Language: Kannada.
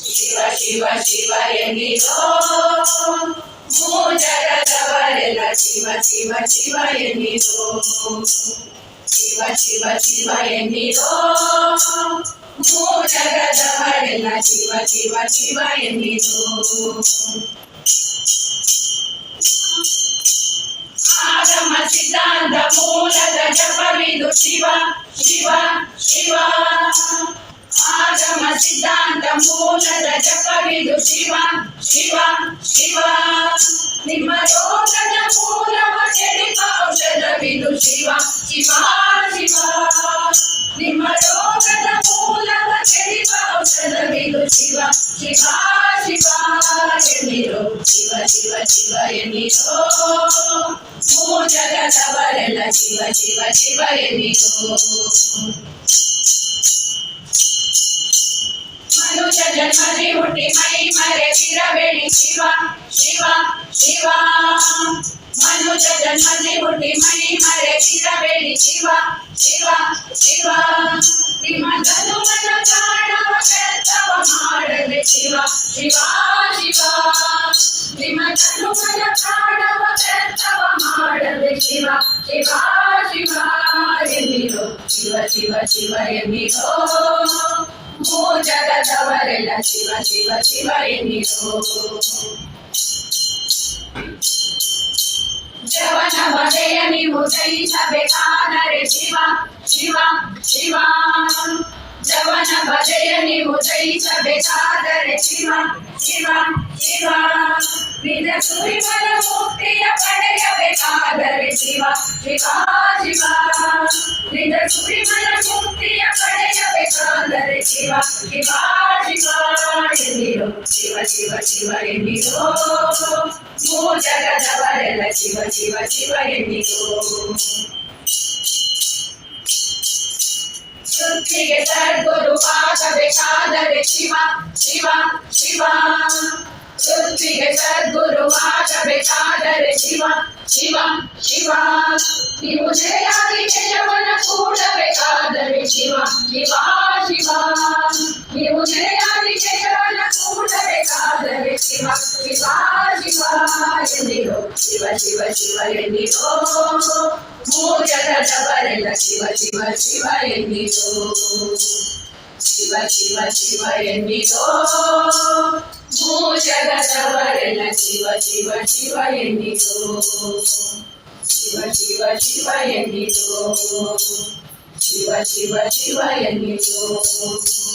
ಶಿವ ಶಿವ ಶಿವ ಎನ್ನಿರೋ ಜಗದವರೆಲ್ಲ ಶಿವ ಶಿವ ಶಿವ ಎನ್ನಿರೋ ಶಿವ ಶಿವ ಶಿವ ಎನ್ನಿರೋ ಜಗದವರೆಲ್ಲ ಶಿವ ಶಿವ ಶಿವ ಎನ್ನಿರೋ ಆಗಮ ಸಿದ್ಧಾಂತ ಮೂಲದ ಜಪವಿದು ಶಿವ ಶಿವ ಶಿವ ಆಗಮ ಸಿದ್ಧಾಂತ ಮೂಲದ ಜಪವಿದು ಶಿವ ಶಿವ ಶಿವ ನಿಮ್ಮ ರೋಗದ ಮೂಲವ ಕೆಡಿಪ ಔಷಧವಿದು ಶಿವ ಶಿವ ಶಿವ ನಿಮ್ಮ ರೋಗದ ಮೂಲವ ಕೆಡಿಪ ಔಷಧವಿದು ಶಿವ ಶಿವ ಶಿವ ಎನ್ನಿರೋ ಶಿವ ಶಿವ ಶಿವ ಎನ್ನಿರೋ ಜಗದವರೆಲ್ಲ ಶಿವ ಶಿವ ಶಿವ ಎನ್ನಿರೋ ಮನುಷ್ಯ ಜನ್ಮದಿ ಹುಟ್ಟಿ ಮೈ ಮರೆತಿರಬೇಡಿ ಶಿವ ಶಿವ ಶಿವ ಮನುಷ್ಯ ಜನ್ಮದಿ ಹುಟ್ಟಿ ಮೈ ಮರೆತಿರಬೇಡಿ ಶಿವ ಶಿವ ಶಿವ ನಿಮ್ಮ ಜನುಮನ ಕಾಣವ ಕೆಲಸವ ಮಾಡದೆ ಶಿವ ಶಿವ ಶಿವ ನಿಮ್ಮ ಜನುಮನ ಕಾಣವ ಕೆಲಸವ ಮಾಡದೆ ಶಿವ ಶಿವ ಶಿವ ಎನ್ನಿರೋ ಶಿವ ಶಿವ ಶಿವ ಎನ್ನಿರೋ ಜಗದವರೆಲ್ಲ ಶಿವ ಶಿವ ಶಿವ ಎನ್ನಿರೋ ಜವನ ಬಗೆಯ ನೀವು ಜಯಿಸಬೇಕಾದರೆ ಶಿವ ಶಿವ ಶಿವ ಜವನ ಬಗೆಯ ನೀವು ಜಯಿಸಬೇಕಾದರೆ ಶಿವ ಶಿವ ಶಿವ ನಿಜ ಸುರಿಮನ ಮುಕ್ತಿಯ ಪಡೆಯಬೇಕಾದರೆ ಶಿವ ಶಿವ ಶಿವ ನಿಜ ಸುರಿಮನ ಮುಕ್ತಿಯ ಪಡೆಯಬೇಕಾದರೆ ಶಿವ ಶಿವ ಶಿವ ಎನ್ನಿರೋ ಶಿವ ಶಿವ ಶಿವ ಎನ್ನಿರೋ ಜಗದವರೆಲ್ಲ ಶಿವ ಶಿವ ಶಿವ ಎನ್ನಿರೋ ಸೃಷ್ಟಿಗೆ ಸದ್ಗುರು ಆಗಬೇಕಾದರೆ ಶಿವ ಶಿವ ಶಿವ ಸೃಷ್ಟಿಗೆ ಸದ್ಗುರು ಆಗಬೇಕಾದರೆ ಶಿವ ಶಿವ ಶಿವ ನೀವು ಜಯಾದಿ ಜಯವನ್ನ ಕೂಡಬೇಕಾದರೆ ಶಿವ ಶಿವ ಶಿವ ನೀವು ಜಯಾದಿ ಜಯವನ್ನ ಕೂಡಬೇಕಾದರೆ ಶಿವ ಶಿವ ಶಿವ ಎನ್ನಿರೋ ಶಿವ ಶಿವ ಶಿವ ಎನ್ನಿರೋ ಜಗದವರೆಲ್ಲ ಶಿವ ಶಿವ ಶಿವ ಎನ್ನಿರೋ ಶಿವ ಶಿವ ಶಿವ ಎನ್ನಿರೋ ಜಗದವರೆಲ್ಲ ಶಿವ ಶಿವ ಶಿವ ಎನ್ನಿರೋ ಶಿವ ಶಿವ ಶಿವ ಎನ್ನಿರೋ ಶಿವ ಶಿವ ಶಿವ ಎನ್ನಿರೋ